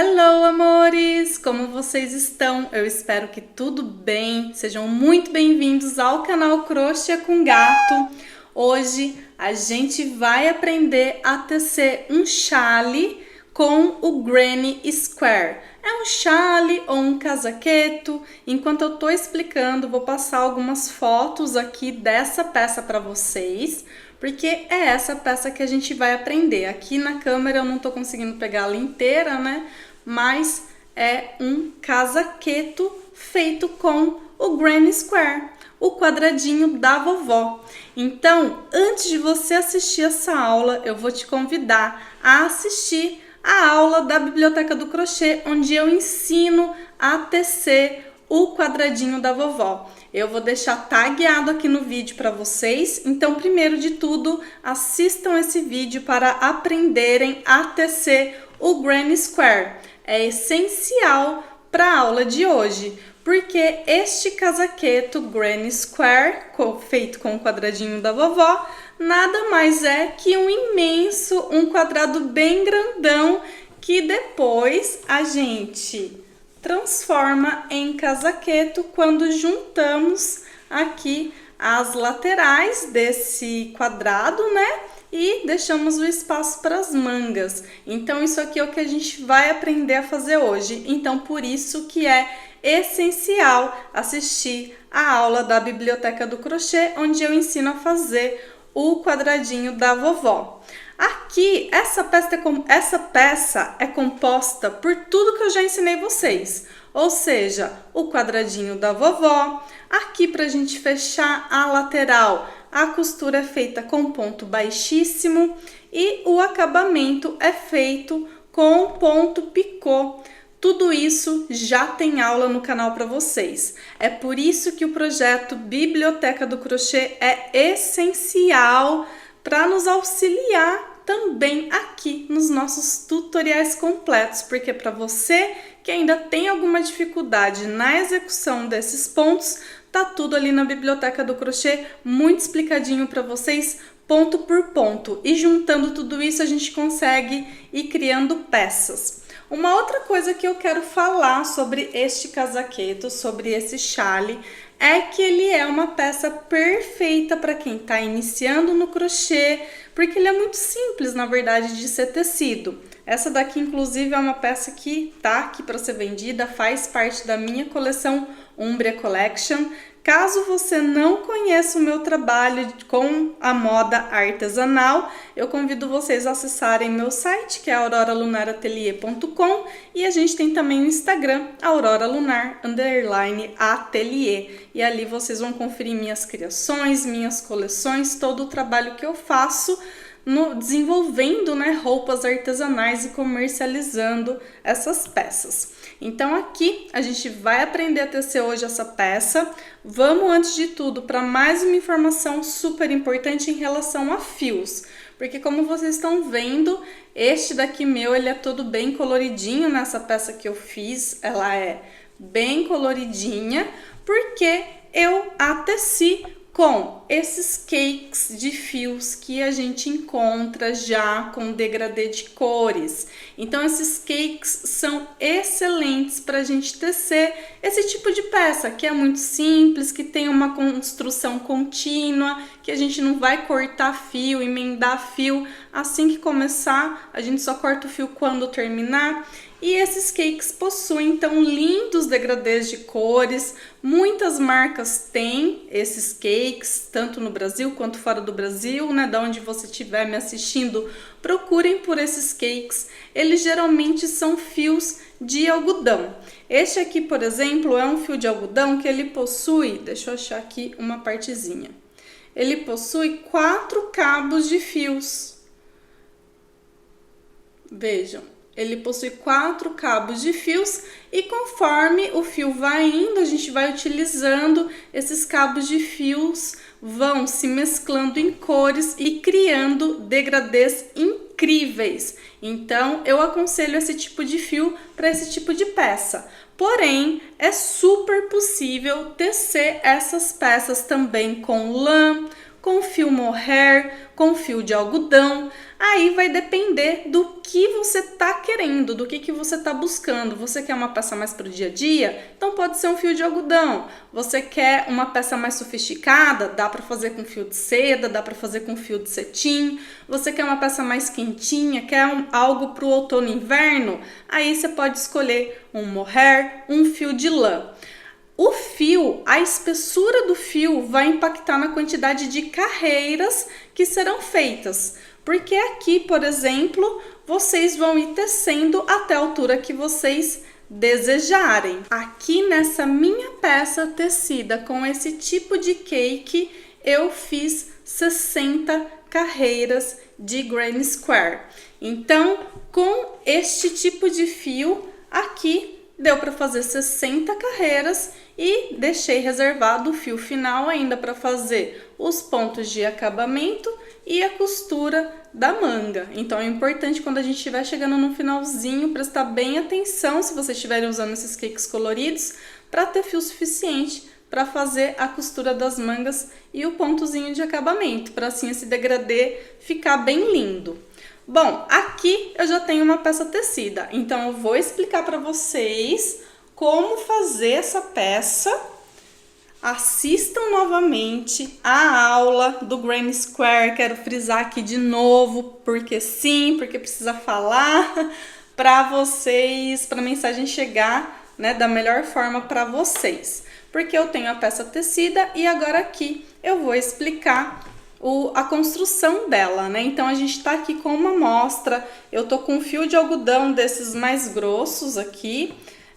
Hello, amores! Como vocês estão? Eu espero que tudo bem. Sejam muito bem-vindos ao canal Crochê com Gato. Hoje a gente vai aprender a tecer um chale com o Granny Square. É um chale ou um casaqueto. Enquanto eu tô explicando, vou passar algumas fotos aqui dessa peça para vocês, porque é essa peça que a gente vai aprender. Aqui na câmera eu não tô conseguindo pegar ela inteira, né? Mas é um casaqueto feito com o Granny Square, o quadradinho da vovó. Então, antes de você assistir essa aula, eu vou te convidar a assistir a aula da Biblioteca do Crochê, onde eu ensino a tecer o quadradinho da vovó. Eu vou deixar tagueado aqui no vídeo para vocês. Então, primeiro de tudo, assistam esse vídeo para aprenderem a tecer o Granny Square. É essencial para a aula de hoje, porque este casaqueto Granny Square, feito com o quadradinho da vovó, nada mais é que um quadrado bem grandão, que depois a gente transforma em casaqueto quando juntamos aqui as laterais desse quadrado, né? E deixamos o espaço para as mangas. Então, isso aqui é o que a gente vai aprender a fazer hoje. Então, por isso que é essencial assistir a aula da Biblioteca do Crochê, onde eu ensino a fazer o quadradinho da vovó. Aqui, essa peça é composta por tudo que eu já ensinei vocês. Ou seja, o quadradinho da vovó. Aqui, para a gente fechar a lateral, a costura é feita com ponto baixíssimo e o acabamento é feito com ponto picô. Tudo isso já tem aula no canal para vocês. É por isso que o projeto Biblioteca do Crochê é essencial para nos auxiliar também aqui nos nossos tutoriais completos, porque para você que ainda tem alguma dificuldade na execução desses pontos, tá tudo ali na Biblioteca do Crochê, muito explicadinho para vocês, ponto por ponto. E juntando tudo isso, a gente consegue ir criando peças. Uma outra coisa que eu quero falar sobre este casaqueto, sobre esse chale, é que ele é uma peça perfeita para quem está iniciando no crochê, porque ele é muito simples, na verdade, de ser tecido. Essa daqui, inclusive, é uma peça que tá aqui para ser vendida, faz parte da minha coleção Umbria Collection. Caso você não conheça o meu trabalho com a moda artesanal, eu convido vocês a acessarem meu site, que é auroralunaratelier.com, e a gente tem também o Instagram, aurora_lunar_atelier, e ali vocês vão conferir minhas criações, minhas coleções, todo o trabalho que eu faço desenvolvendo, né, roupas artesanais e comercializando essas peças. Então aqui a gente vai aprender a tecer hoje essa peça. Vamos, antes de tudo, para mais uma informação super importante em relação a fios, porque como vocês estão vendo, este daqui meu, ele é todo bem coloridinho nessa peça que eu fiz. Ela é bem coloridinha porque eu a teci com esses cakes de fios que a gente encontra já com degradê de cores. Então, esses cakes são excelentes para a gente tecer esse tipo de peça, que é muito simples, que tem uma construção contínua, que a gente não vai cortar fio, emendar fio. Assim que começar, a gente só corta o fio quando terminar. E esses cakes possuem, então, lindos degradês de cores. Muitas marcas têm esses cakes, tanto no Brasil quanto fora do Brasil, né? Da onde você estiver me assistindo, procurem por esses cakes. Eles geralmente são fios de algodão. Este aqui, por exemplo, é um fio de algodão que ele possui, deixa eu achar aqui uma partezinha. Ele possui 4 cabos de fios. Vejam. Ele possui 4 cabos de fios e conforme o fio vai indo, a gente vai utilizando esses cabos de fios, vão se mesclando em cores e criando degradês incríveis. Então, eu aconselho esse tipo de fio para esse tipo de peça. Porém, é super possível tecer essas peças também com lã, com fio mohair, com fio de algodão. Aí vai depender do que você tá querendo, do que você tá buscando. Você quer uma peça mais pro dia a dia? Então pode ser um fio de algodão. Você quer uma peça mais sofisticada? Dá para fazer com fio de seda, dá para fazer com fio de cetim. Você quer uma peça mais quentinha, quer algo pro outono e inverno? Aí você pode escolher um mohair, um fio de lã. O fio, a espessura do fio vai impactar na quantidade de carreiras que serão feitas. Porque aqui, por exemplo, vocês vão ir tecendo até a altura que vocês desejarem. Aqui nessa minha peça tecida com esse tipo de cake, eu fiz 60 carreiras de granny square. Então, com este tipo de fio, aqui deu para fazer 60 carreiras e deixei reservado o fio final ainda para fazer os pontos de acabamento e a costura da manga. Então é importante quando a gente estiver chegando no finalzinho prestar bem atenção se vocês estiverem usando esses cakes coloridos para ter fio suficiente para fazer a costura das mangas e o pontozinho de acabamento, para assim esse degradê ficar bem lindo. Bom, aqui eu já tenho uma peça tecida, então eu vou explicar para vocês como fazer essa peça. Assistam novamente a aula do granny square, quero frisar aqui de novo, porque sim, porque precisa falar para vocês, para a mensagem chegar, né, da melhor forma para vocês. Porque eu tenho a peça tecida e agora aqui eu vou explicar a construção dela, né? Então a gente tá aqui com uma amostra, eu tô com um fio de algodão desses mais grossos aqui.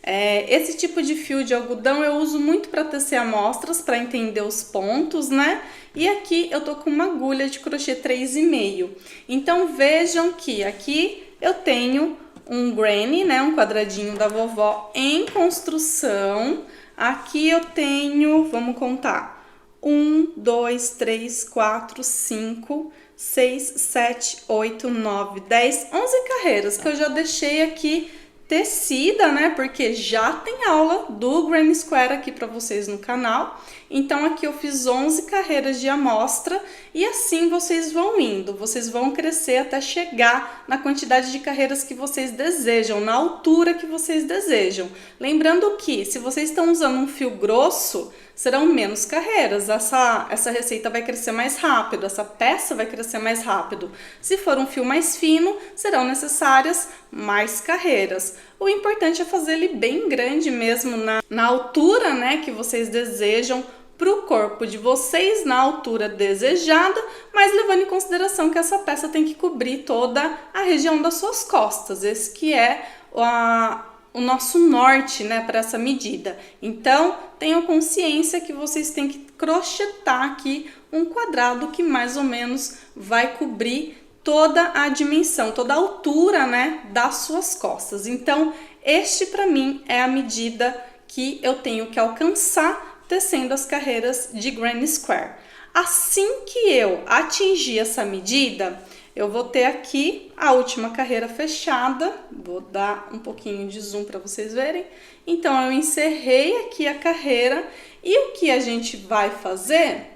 Esse tipo de fio de algodão eu uso muito para tecer amostras, para entender os pontos, né? E aqui eu tô com uma agulha de crochê 3,5. Então vejam que aqui eu tenho um granny, né? Um quadradinho da vovó em construção. Aqui eu tenho, vamos contar, 1, 2, 3, 4, 5, 6, 7, 8, 9, 10, 11 carreiras que eu já deixei aqui tecida, né? Porque já tem aula do granny square aqui para vocês no canal. Então aqui eu fiz 11 carreiras de amostra e assim vocês vão indo, vocês vão crescer até chegar na quantidade de carreiras que vocês desejam, na altura que vocês desejam. Lembrando que se vocês estão usando um fio grosso, serão menos carreiras, essa receita vai crescer mais rápido, essa peça vai crescer mais rápido. Se for um fio mais fino, serão necessárias mais carreiras. O importante é fazer ele bem grande mesmo, na altura, né, que vocês desejam, para o corpo de vocês, na altura desejada, mas levando em consideração que essa peça tem que cobrir toda a região das suas costas. Esse que é o nosso norte, né, para essa medida. Então, tenham consciência que vocês têm que crochetar aqui um quadrado que mais ou menos vai cobrir toda a dimensão, toda a altura, né, das suas costas. Então, este para mim é a medida que eu tenho que alcançar tecendo as carreiras de granny square. Assim que eu atingir essa medida, eu vou ter aqui a última carreira fechada, vou dar um pouquinho de zoom para vocês verem. Então, eu encerrei aqui a carreira e o que a gente vai fazer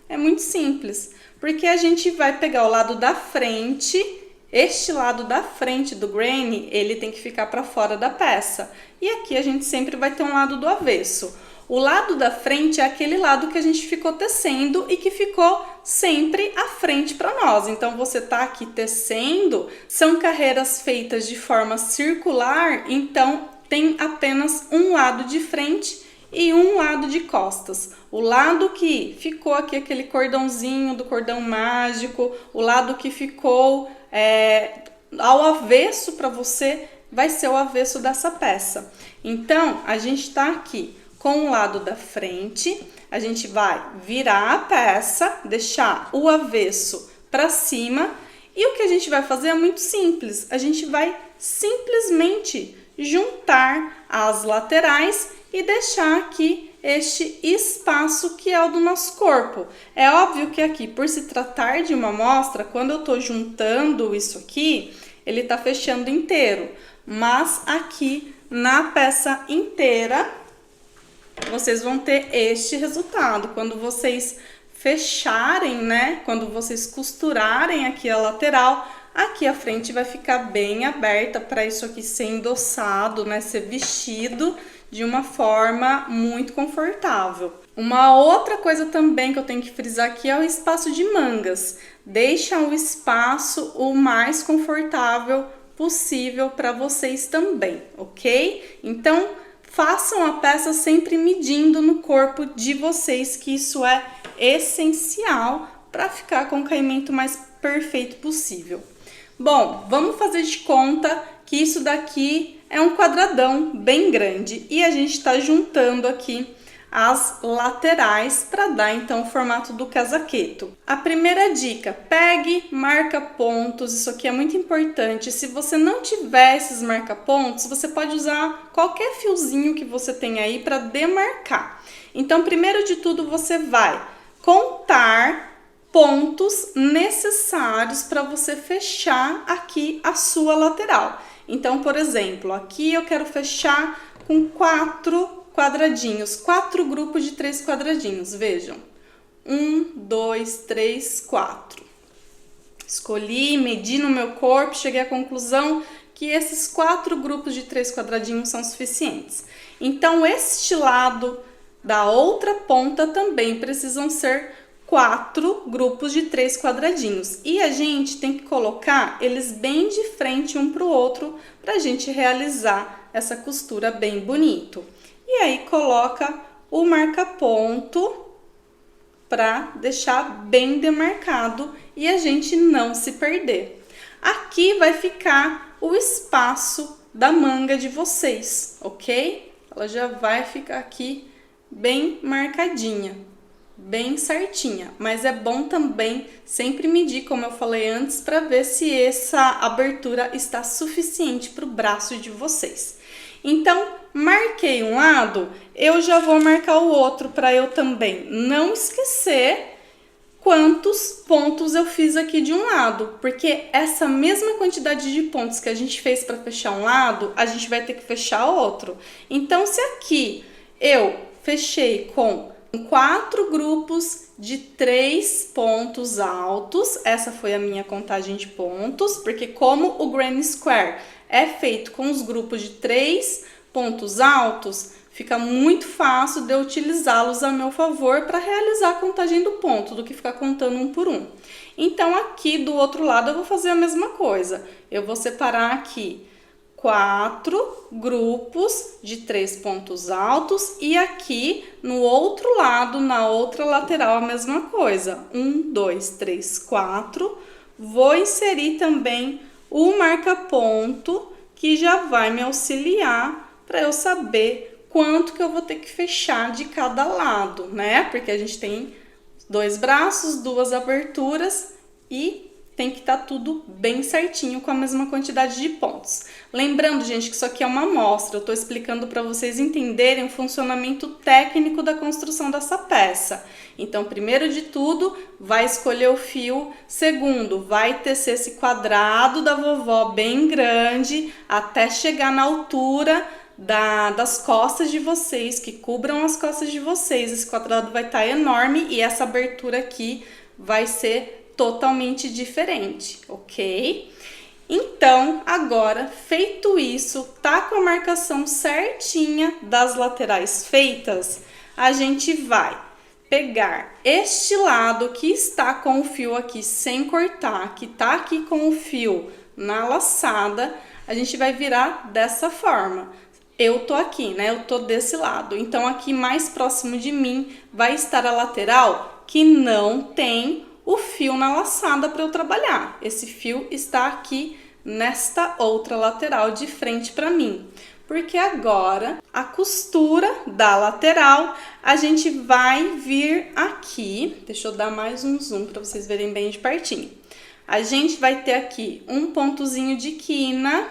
é muito simples, porque a gente vai pegar o lado da frente, este lado da frente do granny, ele tem que ficar para fora da peça. E aqui a gente sempre vai ter um lado do avesso. O lado da frente é aquele lado que a gente ficou tecendo e que ficou sempre à frente para nós. Então, você tá aqui tecendo, são carreiras feitas de forma circular, então tem apenas um lado de frente e um lado de costas. O lado que ficou aqui, aquele cordãozinho do cordão mágico, o lado que ficou ao avesso para você, vai ser o avesso dessa peça. Então, a gente tá aqui com o lado da frente, a gente vai virar a peça, deixar o avesso para cima e o que a gente vai fazer é muito simples, a gente vai simplesmente juntar as laterais e deixar aqui este espaço que é o do nosso corpo. É óbvio que aqui, por se tratar de uma amostra, quando eu tô juntando isso aqui, ele tá fechando inteiro, mas aqui na peça inteira, vocês vão ter este resultado. Quando vocês fecharem, né? Quando vocês costurarem aqui a lateral, Aqui a frente vai ficar bem aberta para isso aqui ser endossado, né? Ser vestido de uma forma muito confortável. Uma outra coisa também que eu tenho que frisar aqui é o espaço de mangas. Deixa o espaço o mais confortável possível para vocês também, ok? Então, façam a peça sempre medindo no corpo de vocês, que isso é essencial para ficar com o caimento mais perfeito possível. Bom, vamos fazer de conta que isso daqui é um quadradão bem grande e a gente está juntando aqui as laterais para dar então o formato do casaqueto. A primeira dica, pegue marca-pontos, isso aqui é muito importante. Se você não tiver esses marca-pontos, você pode usar qualquer fiozinho que você tem aí para demarcar. Então, primeiro de tudo, você vai contar pontos necessários para você fechar aqui a sua lateral. Então, por exemplo, aqui eu quero fechar com 4 quadradinhos, 4 grupos de 3 quadradinhos, vejam. 1, 2, 3, 4. Escolhi, medi no meu corpo, cheguei à conclusão que esses 4 grupos de 3 quadradinhos são suficientes. Então, este lado da outra ponta também precisam ser 4 grupos de 3 quadradinhos. E a gente tem que colocar eles bem de frente um para o outro para a gente realizar essa costura bem bonito. E aí, coloca o marca-ponto para deixar bem demarcado e a gente não se perder. Aqui vai ficar o espaço da manga de vocês, ok? Ela já vai ficar aqui bem marcadinha, bem certinha. Mas é bom também sempre medir, como eu falei antes, para ver se essa abertura está suficiente para o braço de vocês. Então, marquei um lado, eu já vou marcar o outro para eu também não esquecer quantos pontos eu fiz aqui de um lado, porque essa mesma quantidade de pontos que a gente fez para fechar um lado, a gente vai ter que fechar o outro. Então, se aqui eu fechei com 4 grupos de 3 pontos altos, essa foi a minha contagem de pontos, porque como o Granny Square é feito com os grupos de 3 pontos altos, fica muito fácil de eu utilizá-los a meu favor para realizar a contagem do ponto, do que ficar contando um por um. Então, aqui do outro lado eu vou fazer a mesma coisa. Eu vou separar aqui 4 grupos de 3 pontos altos e aqui no outro lado, na outra lateral, a mesma coisa. 1, 2, 3, 4. Vou inserir também o marca-ponto, que já vai me auxiliar para eu saber quanto que eu vou ter que fechar de cada lado, né? Porque a gente tem 2 braços, 2 aberturas e tem que estar tudo bem certinho com a mesma quantidade de pontos. Lembrando, gente, que isso aqui é uma amostra, eu estou explicando para vocês entenderem o funcionamento técnico da construção dessa peça. Então, primeiro de tudo, vai escolher o fio. Segundo, vai tecer esse quadrado da vovó bem grande até chegar na altura das costas de vocês, que cubram as costas de vocês. Esse quadrado vai estar enorme e essa abertura aqui vai ser totalmente diferente, ok? Então, agora, feito isso, tá com a marcação certinha das laterais feitas, a gente vai pegar este lado que está com o fio aqui sem cortar, que tá aqui com o fio na laçada, a gente vai virar dessa forma. Eu tô aqui, né? Eu tô desse lado. Então, aqui mais próximo de mim vai estar a lateral que não tem o fio na laçada para eu trabalhar. Esse fio está aqui nesta outra lateral de frente para mim. Porque agora a costura da lateral a gente vai vir aqui. Deixa eu dar mais um zoom para vocês verem bem de pertinho. A gente vai ter aqui um pontozinho de quina.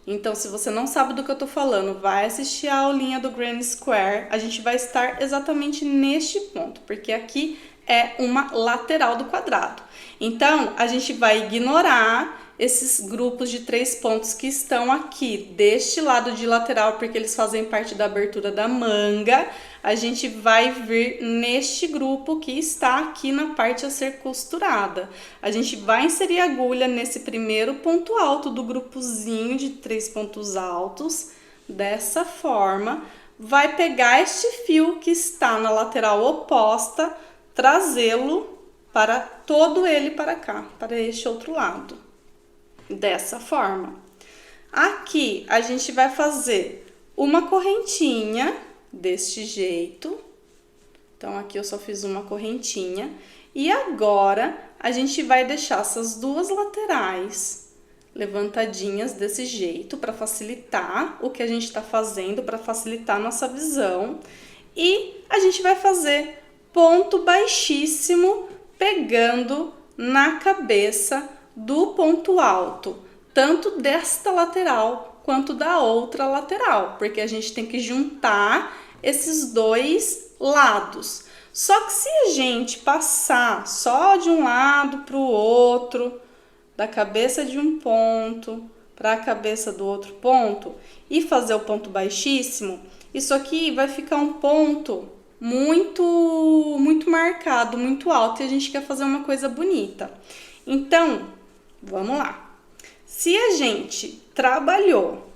Então, se você não sabe do que eu tô falando, vai assistir a aulinha do Granny Square. A gente vai estar exatamente neste ponto, porque aqui é uma lateral do quadrado. Então, a gente vai ignorar esses grupos de 3 pontos que estão aqui deste lado de lateral, porque eles fazem parte da abertura da manga. a gente vai vir neste grupo que está aqui na parte a ser costurada. A gente vai inserir a agulha nesse primeiro ponto alto do grupozinho de 3 pontos altos, dessa forma. Vai pegar este fio que está na lateral oposta, trazê-lo para todo ele para cá, para este outro lado, dessa forma. Aqui a gente vai fazer uma correntinha deste jeito. Então aqui eu só fiz uma correntinha e agora a gente vai deixar essas duas laterais levantadinhas desse jeito para facilitar o que a gente está fazendo, para facilitar a nossa visão. E a gente vai fazer ponto baixíssimo pegando na cabeça do ponto alto, tanto desta lateral quanto da outra lateral, porque a gente tem que juntar esses dois lados. Só que se a gente passar só de um lado para o outro, da cabeça de um ponto para a cabeça do outro ponto, e fazer o ponto baixíssimo, isso aqui vai ficar um ponto muito marcado, muito alto, e a gente quer fazer uma coisa bonita. Então, vamos lá. Se a gente trabalhou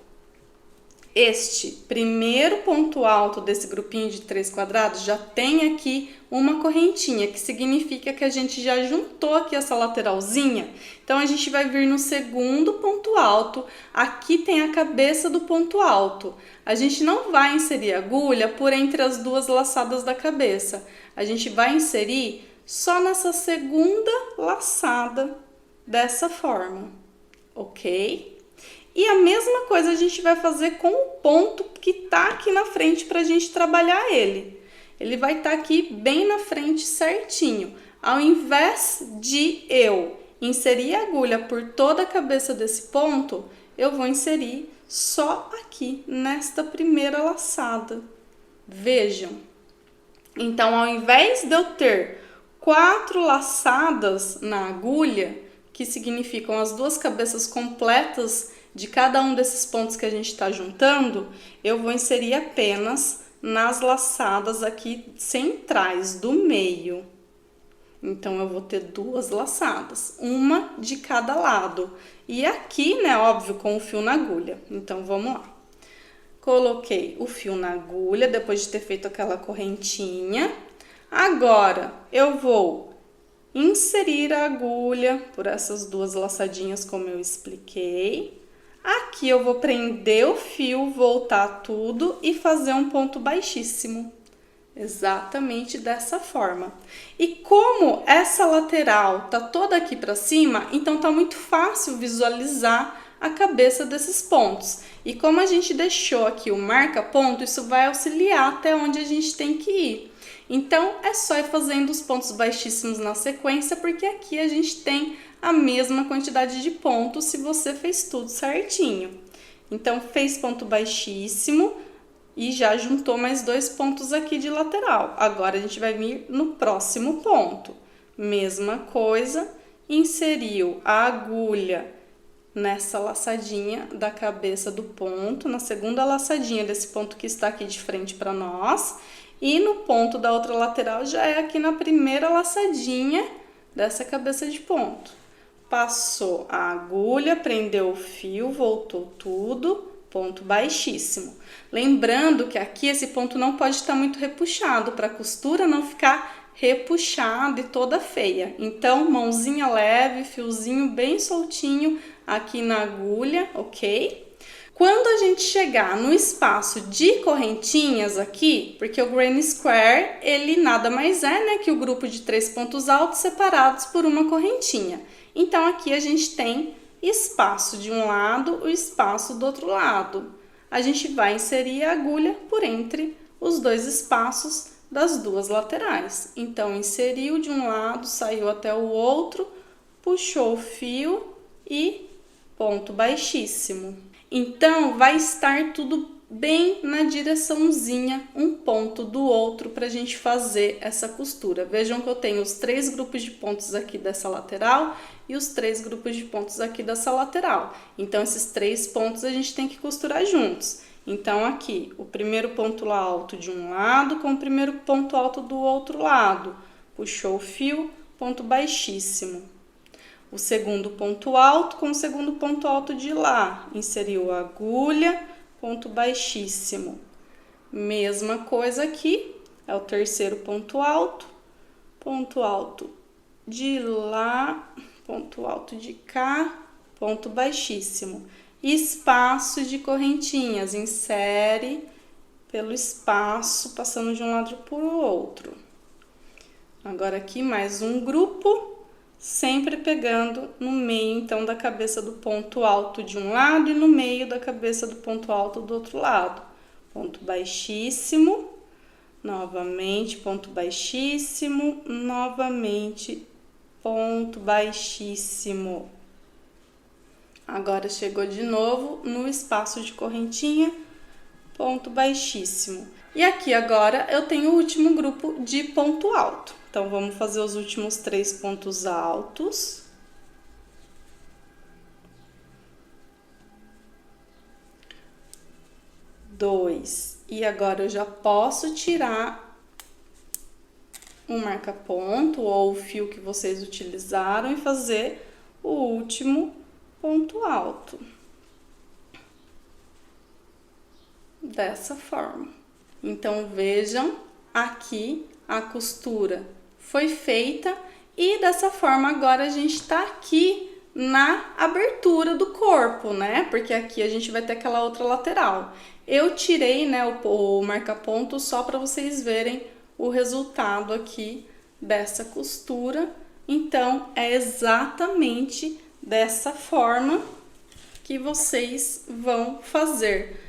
este primeiro ponto alto desse grupinho de 3 quadrados, já tem aqui uma correntinha, que significa que a gente já juntou aqui essa lateralzinha. Então, a gente vai vir no segundo ponto alto, aqui tem a cabeça do ponto alto. A gente não vai inserir agulha por entre as duas laçadas da cabeça. A gente vai inserir só nessa segunda laçada, dessa forma, ok? E a mesma coisa a gente vai fazer com o ponto que tá aqui na frente para a gente trabalhar ele. Ele vai estar aqui bem na frente certinho. Ao invés de eu inserir a agulha por toda a cabeça desse ponto, eu vou inserir só aqui, nesta primeira laçada. Vejam. Então, ao invés de eu ter 4 laçadas na agulha, que significam as duas cabeças completas de cada um desses pontos que a gente está juntando, eu vou inserir apenas nas laçadas aqui centrais do meio. Então, eu vou ter 2 laçadas, uma de cada lado. E aqui, né, óbvio, com o fio na agulha. Então, vamos lá. Coloquei o fio na agulha, depois de ter feito aquela correntinha. Agora, eu vou inserir a agulha por essas 2 laçadinhas, como eu expliquei. Aqui eu vou prender o fio, voltar tudo e fazer um ponto baixíssimo. Exatamente dessa forma. E como essa lateral tá toda aqui para cima, então tá muito fácil visualizar a cabeça desses pontos. E como a gente deixou aqui o marca-ponto, isso vai auxiliar até onde a gente tem que ir. Então, é só ir fazendo os pontos baixíssimos na sequência, porque aqui a gente tem a mesma quantidade de pontos se você fez tudo certinho. Então, fez ponto baixíssimo e já juntou mais 2 pontos aqui de lateral. Agora, a gente vai vir no próximo ponto. Mesma coisa, inseriu a agulha nessa laçadinha da cabeça do ponto, na segunda laçadinha desse ponto que está aqui de frente para nós. E no ponto da outra lateral já é aqui na primeira laçadinha dessa cabeça de ponto. Passou a agulha, prendeu o fio, voltou tudo, ponto baixíssimo. Lembrando que aqui esse ponto não pode estar muito repuxado, para a costura não ficar repuxada e toda feia. Então, mãozinha leve, fiozinho bem soltinho aqui na agulha, ok? Quando a gente chegar no espaço de correntinhas aqui, porque o Granny Square, ele nada mais é, né, que o grupo de 3 pontos altos separados por uma correntinha. Então, aqui a gente tem espaço de um lado, o espaço do outro lado. A gente vai inserir a agulha por entre os 2 espaços das 2 laterais. Então, inseriu de um lado, saiu até o outro, puxou o fio e ponto baixíssimo. Então, vai estar tudo bem na direçãozinha, um ponto do outro, para a gente fazer essa costura. Vejam que eu tenho os 3 grupos de pontos aqui dessa lateral e os 3 grupos de pontos aqui dessa lateral. Então, esses 3 pontos a gente tem que costurar juntos. Então, aqui, o primeiro ponto alto de um lado com o primeiro ponto alto do outro lado. Puxou o fio, ponto baixíssimo. O segundo ponto alto com o segundo ponto alto de lá. Inseriu a agulha, ponto baixíssimo. Mesma coisa aqui, é o terceiro ponto alto de lá, ponto alto de cá, ponto baixíssimo. Espaço de correntinhas, insere pelo espaço, passando de um lado para o outro. Agora aqui mais um grupo, sempre pegando no meio, então, da cabeça do ponto alto de um lado e no meio da cabeça do ponto alto do outro lado. Ponto baixíssimo, novamente, ponto baixíssimo, novamente, ponto baixíssimo. Agora, chegou de novo no espaço de correntinha, ponto baixíssimo. E aqui agora eu tenho o último grupo de ponto alto. Então, vamos fazer os últimos 3 pontos altos. Dois. E agora eu já posso tirar o marca-ponto ou o fio que vocês utilizaram e fazer o último ponto alto. Dessa forma. Então, vejam, aqui a costura foi feita e dessa forma agora a gente tá aqui na abertura do corpo, né? Porque aqui a gente vai ter aquela outra lateral. Eu tirei, né, o marca-ponto só para vocês verem o resultado aqui dessa costura. Então, é exatamente dessa forma que vocês vão fazer.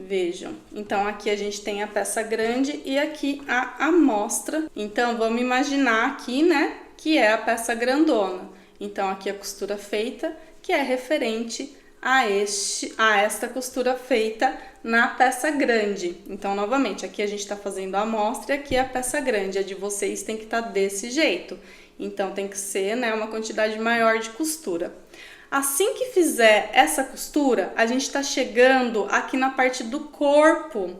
Vejam, então aqui a gente tem a peça grande e aqui a amostra. Então, vamos imaginar aqui, né, que é a peça grandona. Então, aqui a costura feita, que é referente a esta costura feita na peça grande. Então, novamente, aqui a gente tá fazendo a amostra e aqui a peça grande. A de vocês tem que estar desse jeito. Então, tem que ser, né, uma quantidade maior de costura. Assim que fizer essa costura, a gente tá chegando aqui na parte do corpo,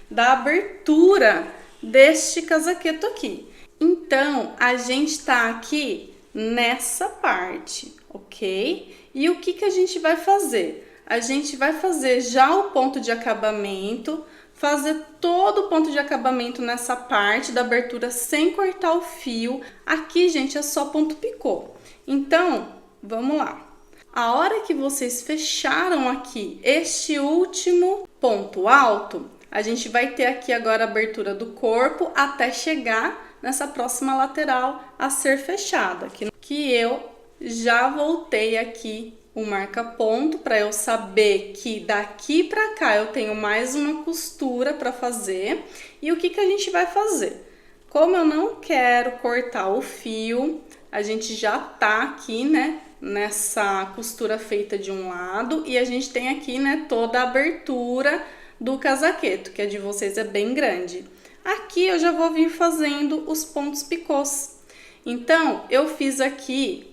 da abertura deste casaqueto aqui. Então, a gente tá aqui nessa parte, ok? E o que a gente vai fazer? A gente vai fazer já o ponto de acabamento, fazer todo o ponto de acabamento nessa parte da abertura sem cortar o fio. Aqui, gente, é só ponto picô. Então, vamos lá. A hora que vocês fecharam aqui este último ponto alto, a gente vai ter aqui agora a abertura do corpo até chegar nessa próxima lateral a ser fechada. Que eu já voltei aqui o marca-ponto para eu saber que daqui para cá eu tenho mais uma costura para fazer. E o que a gente vai fazer? Como eu não quero cortar o fio, a gente já tá aqui, né, nessa costura feita de um lado e a gente tem aqui, né, toda a abertura do casaqueto, que a de vocês é bem grande. Aqui eu já vou vir fazendo os pontos picôs. Então, eu fiz aqui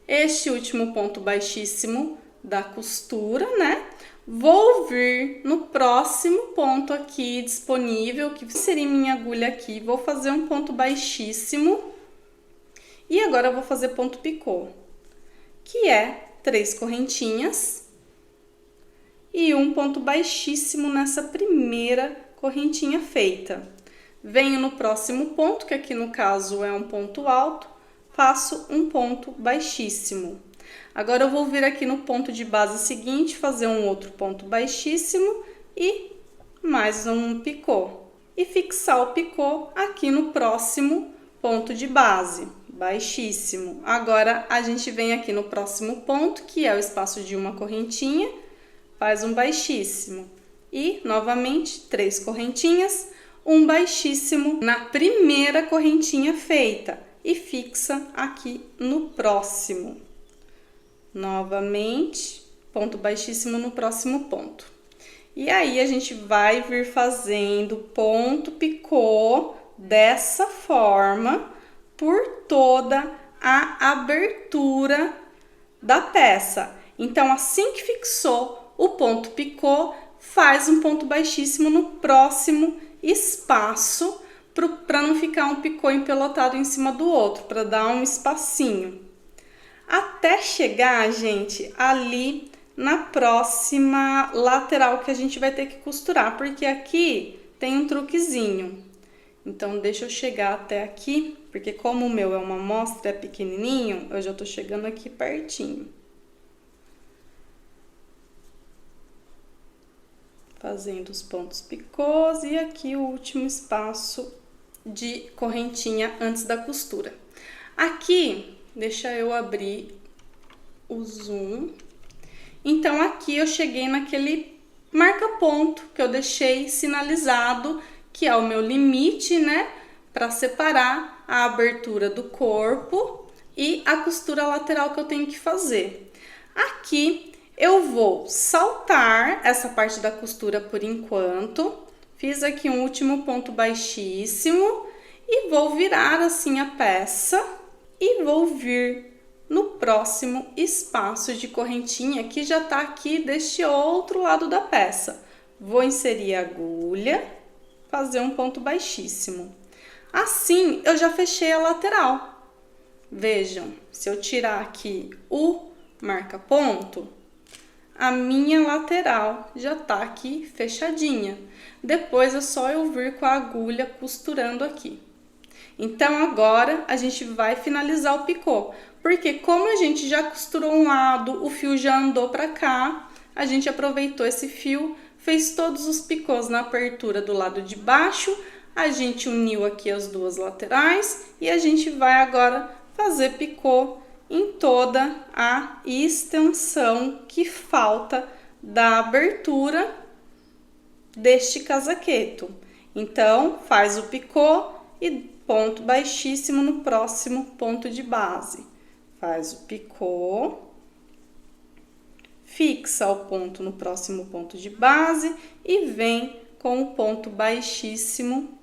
este último ponto baixíssimo da costura, né? Vou vir no próximo ponto aqui disponível, que seria minha agulha aqui, vou fazer um ponto baixíssimo. E agora eu vou fazer ponto picô, que é 3 correntinhas e um ponto baixíssimo nessa primeira correntinha feita. Venho no próximo ponto, que aqui no caso é um ponto alto, faço um ponto baixíssimo. Agora eu vou vir aqui no ponto de base seguinte, fazer um outro ponto baixíssimo e mais um picô. E fixar o picô aqui no próximo ponto de base, baixíssimo. Agora, a gente vem aqui no próximo ponto, que é o espaço de uma correntinha, faz um baixíssimo. E, novamente, 3 correntinhas, um baixíssimo na primeira correntinha feita. E fixa aqui no próximo. Novamente, ponto baixíssimo no próximo ponto. E aí, a gente vai vir fazendo ponto picô dessa forma por toda a abertura da peça. Então, assim que fixou o ponto picô, faz um ponto baixíssimo no próximo espaço, para não ficar um picô empelotado em cima do outro, para dar um espacinho. Até chegar, gente, ali na próxima lateral que a gente vai ter que costurar, porque aqui tem um truquezinho. Então, deixa eu chegar até aqui, porque como o meu é uma amostra, é pequenininho, eu já tô chegando aqui pertinho. Fazendo os pontos picôs e aqui o último espaço de correntinha antes da costura. Aqui, deixa eu abrir o zoom. Então, aqui eu cheguei naquele marca-ponto que eu deixei sinalizado, que é o meu limite, né? Para separar a abertura do corpo e a costura lateral que eu tenho que fazer. Aqui eu vou saltar essa parte da costura por enquanto. Fiz aqui um último ponto baixíssimo e vou virar assim a peça e vou vir no próximo espaço de correntinha que já tá aqui deste outro lado da peça. Vou inserir a agulha, fazer um ponto baixíssimo. Assim, eu já fechei a lateral. Vejam, se eu tirar aqui o marca-ponto, a minha lateral já tá aqui fechadinha. Depois é só eu vir com a agulha costurando aqui. Então, agora a gente vai finalizar o picô, porque como a gente já costurou um lado, o fio já andou para cá, a gente aproveitou esse fio, fez todos os picôs na abertura do lado de baixo, a gente uniu aqui as duas laterais e a gente vai agora fazer picô em toda a extensão que falta da abertura deste casaqueto. Então, faz o picô e ponto baixíssimo no próximo ponto de base. Faz o picô, fixa o ponto no próximo ponto de base e vem com o ponto baixíssimo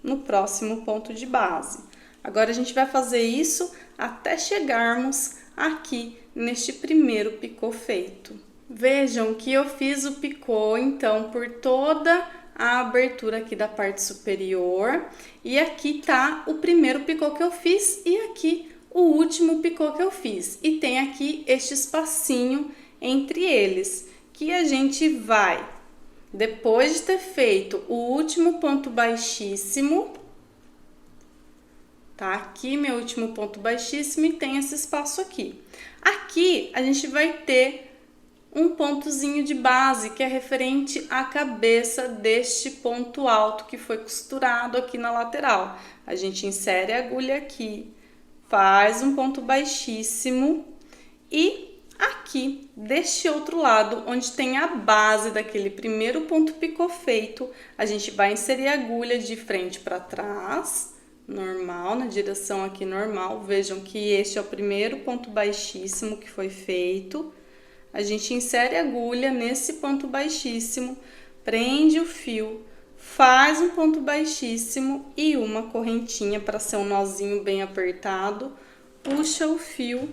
no próximo ponto de base. Agora, a gente vai fazer isso até chegarmos aqui neste primeiro picô feito. Vejam que eu fiz o picô, então, por toda a abertura aqui da parte superior. E aqui tá o primeiro picô que eu fiz e aqui o último picô que eu fiz. E tem aqui este espacinho entre eles, que a gente vai, depois de ter feito o último ponto baixíssimo, tá aqui meu último ponto baixíssimo e tem esse espaço aqui. Aqui a gente vai ter um pontozinho de base, que é referente à cabeça deste ponto alto que foi costurado aqui na lateral. A gente insere a agulha aqui, faz um ponto baixíssimo e aqui, deste outro lado, onde tem a base daquele primeiro ponto picô feito, a gente vai inserir a agulha de frente para trás, normal, na direção aqui normal. Vejam que este é o primeiro ponto baixíssimo que foi feito. A gente insere a agulha nesse ponto baixíssimo, prende o fio, faz um ponto baixíssimo e uma correntinha para ser um nozinho bem apertado, puxa o fio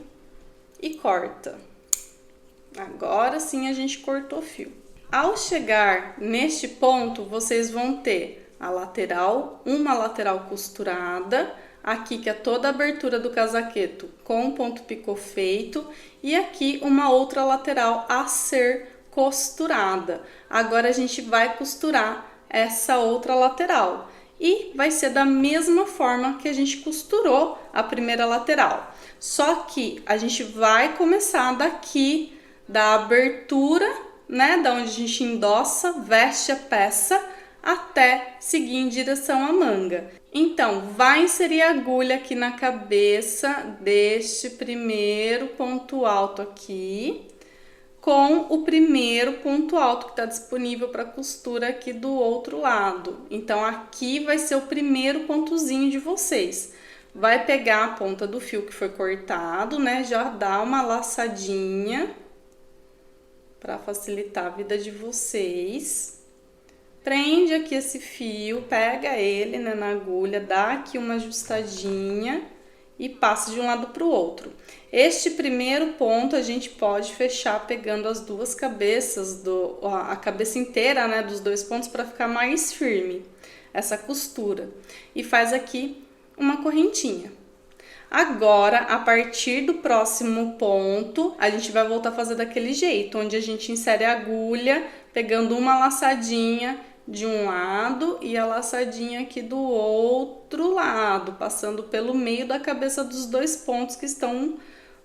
e corta. Agora sim a gente cortou o fio. Ao chegar neste ponto, vocês vão ter a lateral, uma lateral costurada, aqui que é toda a abertura do casaqueto com ponto picô feito e aqui uma outra lateral a ser costurada. Agora a gente vai costurar essa outra lateral e vai ser da mesma forma que a gente costurou a primeira lateral. Só que a gente vai começar daqui da abertura, né, da onde a gente endossa, veste a peça, até seguir em direção à manga. Então, vai inserir a agulha aqui na cabeça deste primeiro ponto alto aqui, com o primeiro ponto alto que está disponível para costura aqui do outro lado. Então, aqui vai ser o primeiro pontozinho de vocês. Vai pegar a ponta do fio que foi cortado, né? Já dá uma laçadinha para facilitar a vida de vocês. Prende aqui esse fio, pega ele, né, na agulha, dá aqui uma ajustadinha e passa de um lado para o outro. Este primeiro ponto a gente pode fechar pegando as duas cabeças, a cabeça inteira, né, dos dois pontos para ficar mais firme essa costura. E faz aqui uma correntinha. Agora, a partir do próximo ponto, a gente vai voltar a fazer daquele jeito, onde a gente insere a agulha, pegando uma laçadinha de um lado e a laçadinha aqui do outro lado, passando pelo meio da cabeça dos dois pontos que estão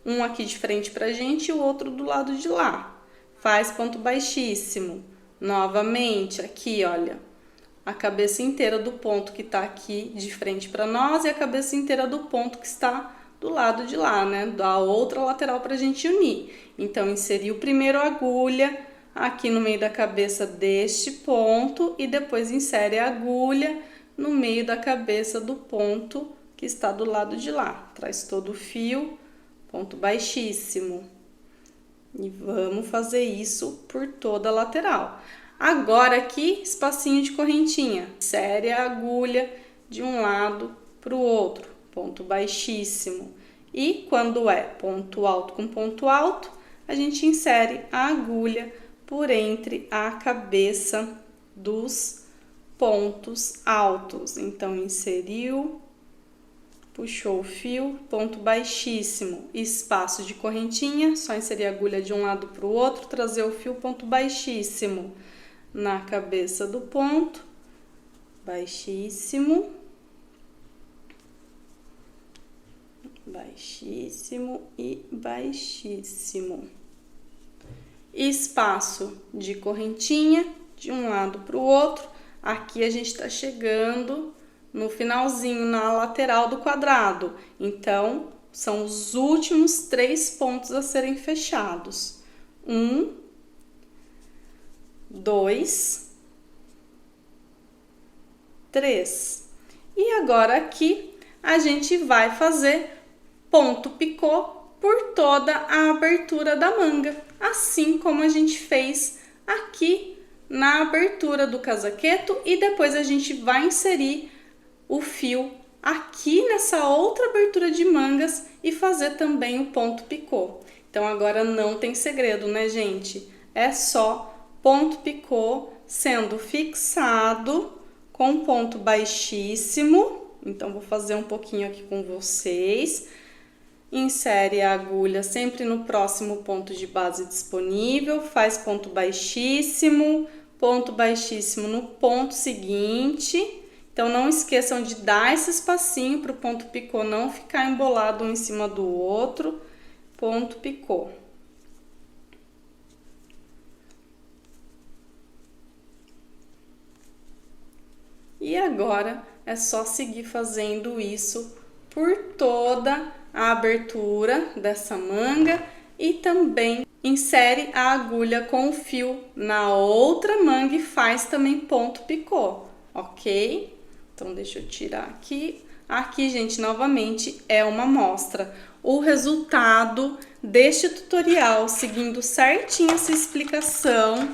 um aqui de frente pra gente e o outro do lado de lá. Faz ponto baixíssimo. Novamente, aqui, olha, a cabeça inteira do ponto que tá aqui de frente para nós e a cabeça inteira do ponto que está do lado de lá, né? Da outra lateral pra gente unir. Então, inseri o primeiro a agulha aqui no meio da cabeça deste ponto e depois insere a agulha no meio da cabeça do ponto que está do lado de lá. Traz todo o fio, ponto baixíssimo. E vamos fazer isso por toda a lateral. Agora aqui, espacinho de correntinha. Insere a agulha de um lado para o outro, ponto baixíssimo. E quando é ponto alto com ponto alto, a gente insere a agulha por entre a cabeça dos pontos altos. Então, inseriu, puxou o fio, ponto baixíssimo, espaço de correntinha, só inserir a agulha de um lado para o outro, trazer o fio, ponto baixíssimo na cabeça do ponto, baixíssimo, baixíssimo e baixíssimo. Espaço de correntinha de um lado para o outro. Aqui a gente está chegando no finalzinho, na lateral do quadrado. Então, são os últimos 3 pontos a serem fechados. 1, 2, 3. E agora aqui a gente vai fazer ponto picô por toda a abertura da manga, assim como a gente fez aqui na abertura do casaqueto, e depois a gente vai inserir o fio aqui nessa outra abertura de mangas e fazer também o ponto picô. Então agora não tem segredo, né, gente? É só ponto picô sendo fixado com ponto baixíssimo. Então vou fazer um pouquinho aqui com vocês. Insere a agulha sempre no próximo ponto de base disponível, faz ponto baixíssimo no ponto seguinte. Então, não esqueçam de dar esse espacinho para o ponto picô não ficar embolado um em cima do outro. Ponto picô. E agora é só seguir fazendo isso por toda a abertura dessa manga e também insere a agulha com o fio na outra manga e faz também ponto picô, ok? Então, deixa eu tirar aqui. Aqui, gente, novamente é uma amostra. O resultado deste tutorial, seguindo certinho essa explicação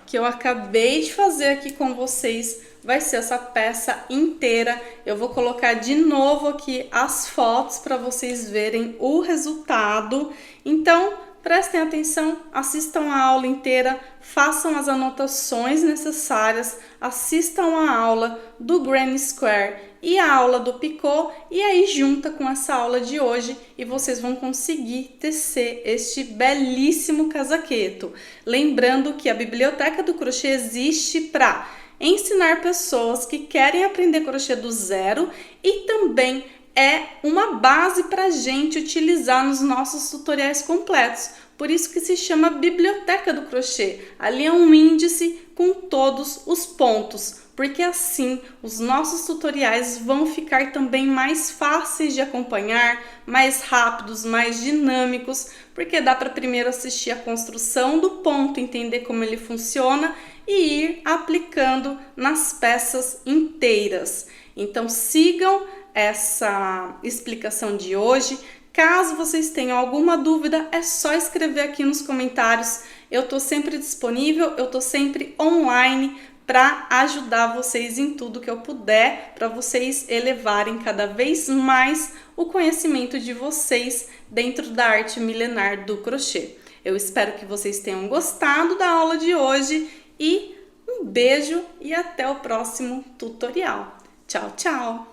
que eu acabei de fazer aqui com vocês, vai ser essa peça inteira. Eu vou colocar de novo aqui as fotos para vocês verem o resultado. Então, prestem atenção, assistam a aula inteira, façam as anotações necessárias, assistam a aula do Granny Square e a aula do picô, e aí junta com essa aula de hoje e vocês vão conseguir tecer este belíssimo casaqueto. Lembrando que a Biblioteca do Crochê existe para ensinar pessoas que querem aprender crochê do zero e também é uma base para a gente utilizar nos nossos tutoriais completos. Por isso que se chama Biblioteca do Crochê. Ali é um índice com todos os pontos, porque assim os nossos tutoriais vão ficar também mais fáceis de acompanhar, mais rápidos, mais dinâmicos, porque dá para primeiro assistir a construção do ponto, entender como ele funciona e ir aplicando nas peças inteiras. Então sigam essa explicação de hoje. Caso vocês tenham alguma dúvida, é só escrever aqui nos comentários. Eu tô sempre disponível, eu tô sempre online para ajudar vocês em tudo que eu puder, para vocês elevarem cada vez mais o conhecimento de vocês dentro da arte milenar do crochê. Eu espero que vocês tenham gostado da aula de hoje e um beijo e até o próximo tutorial. Tchau, tchau!